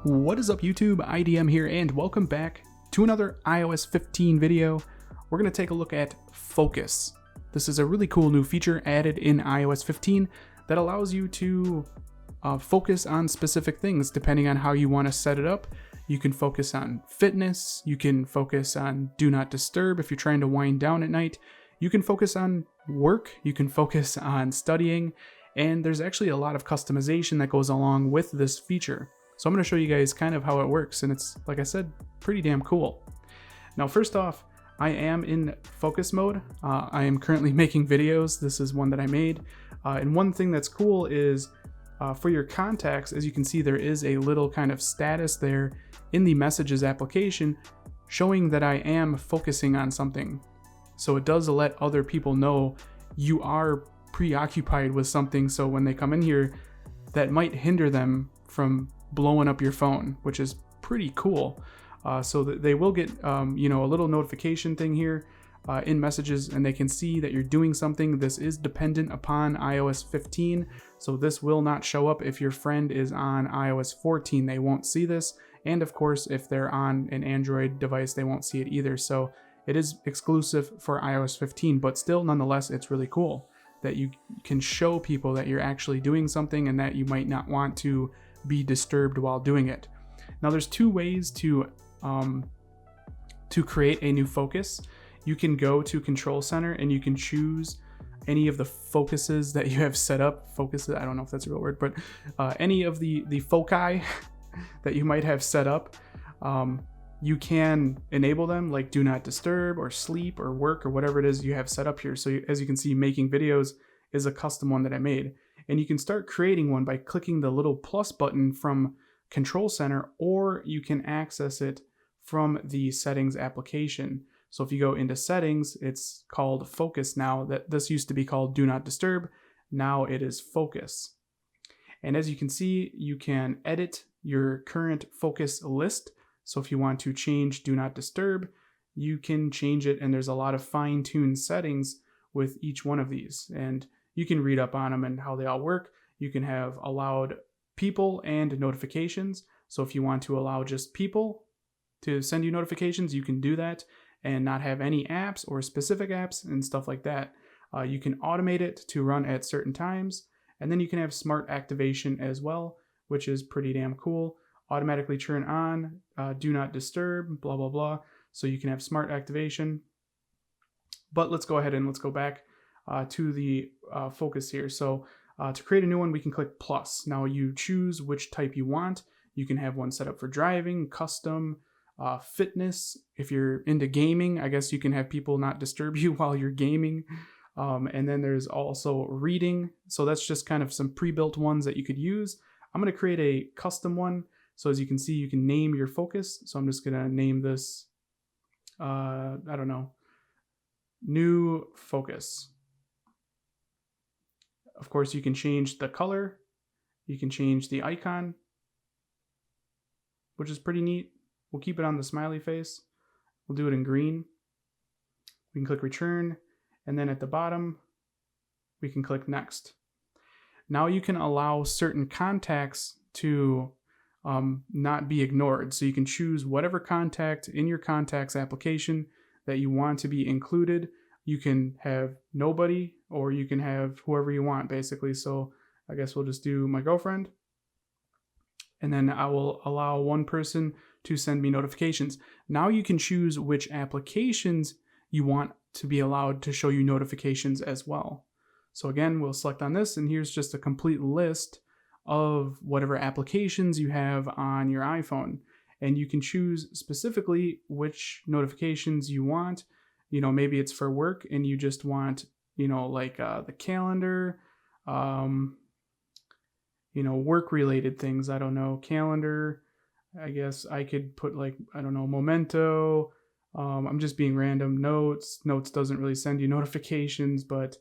What is up YouTube, IDM here, and welcome back to another iOS 15 video. We're going to take a look at Focus. This is a really cool new feature added in iOS 15 that allows you to focus on specific things depending on how you want to set it up. You can focus on fitness, you can focus on do not disturb if you're trying to wind down at night, you can focus on work, you can focus on studying, and there's actually a lot of customization that goes along with this feature. So I'm going to show you guys kind of how it works, and it's, like I said, pretty damn cool. Now first off, I am in focus mode. I am currently making videos. This is one that I made. And one thing that's cool is for your contacts, as you can see, there is a little kind of status there in the messages application showing that I am focusing on something. So it does let other people know you are preoccupied with something, so when they come in here, that might hinder them from blowing up your phone, which is pretty cool. So that they will get a little notification thing here in messages, and they can see that you're doing something. This is dependent upon iOS 15, so this will not show up if your friend is on iOS 14. They won't see this, and of course if they're on an Android device they won't see it either. So it is exclusive for iOS 15, but still nonetheless it's really cool that you can show people that you're actually doing something and that you might not want to be disturbed while doing it. Now there's two ways to create a new focus. You can go to Control Center and you can choose any of the focuses that you have set up. Focuses, I don't know if that's a real word, but any of the foci that you might have set up, you can enable them, like do not disturb or sleep or work or whatever it is you have set up here. So as you can see, making videos is a custom one that I made. And you can start creating one by clicking the little plus button from Control Center, or you can access it from the settings application. So if you go into settings, it's called focus now. That this used to be called do not disturb. Now it is focus. And as you can see, you can edit your current focus list. So if you want to change do not disturb, you can change it, and there's a lot of fine-tuned settings with each one of these. And you can read up on them and how they all work. You can have allowed people and notifications. So if you want to allow just people to send you notifications, you can do that and not have any apps or specific apps and stuff like that. You can automate it to run at certain times. And then you can have smart activation as well, which is pretty damn cool. Automatically turn on, do not disturb, blah, blah, blah. So you can have smart activation. But let's go ahead and let's go back to the focus here. So to create a new one, we can click plus. Now you choose which type you want. You can have one set up for driving, custom, fitness. If you're into gaming, I guess you can have people not disturb you while you're gaming. And then there's also reading. So that's just kind of some pre-built ones that you could use. I'm going to create a custom one. So as you can see, you can name your focus. So I'm just going to name this, I don't know, new focus. Of course, you can change the color. You can change the icon, which is pretty neat. We'll keep it on the smiley face. We'll do it in green. We can click return, and then at the bottom, we can click next. Now you can allow certain contacts to not be ignored. So you can choose whatever contact in your contacts application that you want to be included. You can have nobody, or you can have whoever you want, basically. So I guess we'll just do my girlfriend. And then I will allow one person to send me notifications. Now you can choose which applications you want to be allowed to show you notifications as well. So again, we'll select on this, and here's just a complete list of whatever applications you have on your iPhone. And you can choose specifically which notifications you want. You know, maybe it's for work and you just want, like the calendar, work related things. I don't know, calendar. I guess I could put like, I don't know, memento. I'm just being random. Notes doesn't really send you notifications, but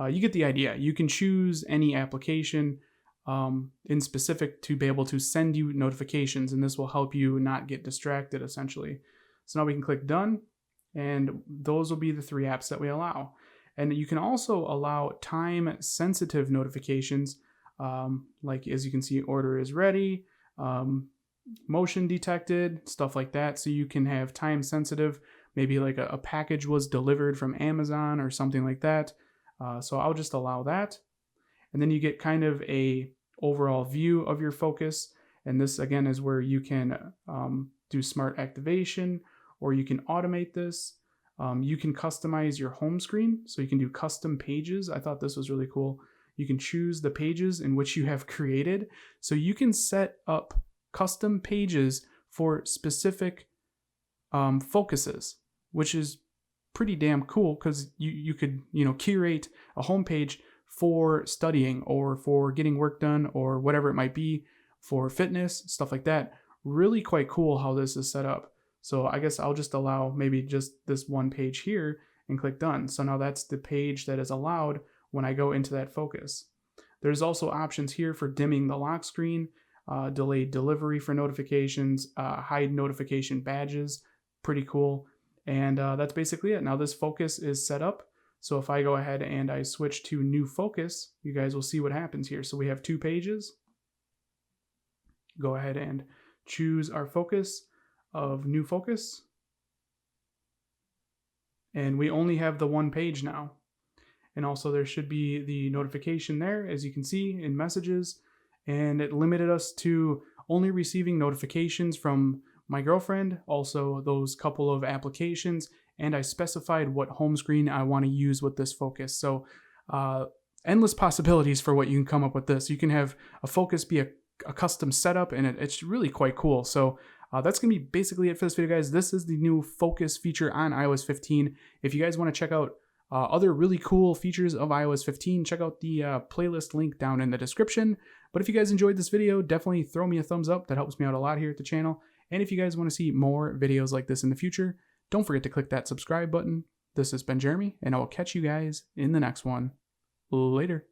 you get the idea. You can choose any application in specific to be able to send you notifications, and this will help you not get distracted essentially. So now we can click done. And those will be the three apps that we allow. And you can also allow time-sensitive notifications, like as you can see, order is ready, motion detected, stuff like that. So you can have time sensitive, maybe like a package was delivered from Amazon or something like that. So I'll just allow that. And then you get kind of a overall view of your focus. And this again is where you can do smart activation, or you can automate this. You can customize your home screen. So you can do custom pages. I thought this was really cool. You can choose the pages in which you have created. So you can set up custom pages for specific focuses, which is pretty damn cool, because you could curate a homepage for studying or for getting work done or whatever it might be, for fitness, stuff like that. Really quite cool how this is set up. So I guess I'll just allow maybe just this one page here and click done. So now that's the page that is allowed when I go into that focus. There's also options here for dimming the lock screen, delayed delivery for notifications, hide notification badges. Pretty cool. And that's basically it. Now this focus is set up. So if I go ahead and I switch to new focus, you guys will see what happens here. So we have 2 pages. Go ahead and choose our focus of new focus. And we only have the 1 page now. And also there should be the notification there, as you can see in messages. And it limited us to only receiving notifications from my girlfriend, also those couple of applications, and I specified what home screen I want to use with this focus. So endless possibilities for what you can come up with this. You can have a focus be a custom setup, and it's really quite cool. So that's going to be basically it for this video, guys. This is the new focus feature on iOS 15. If you guys want to check out other really cool features of iOS 15, check out the playlist link down in the description. But if you guys enjoyed this video, definitely throw me a thumbs up. That helps me out a lot here at the channel. And if you guys want to see more videos like this in the future, don't forget to click that subscribe button. This has been Jeremy, and I will catch you guys in the next one. Later.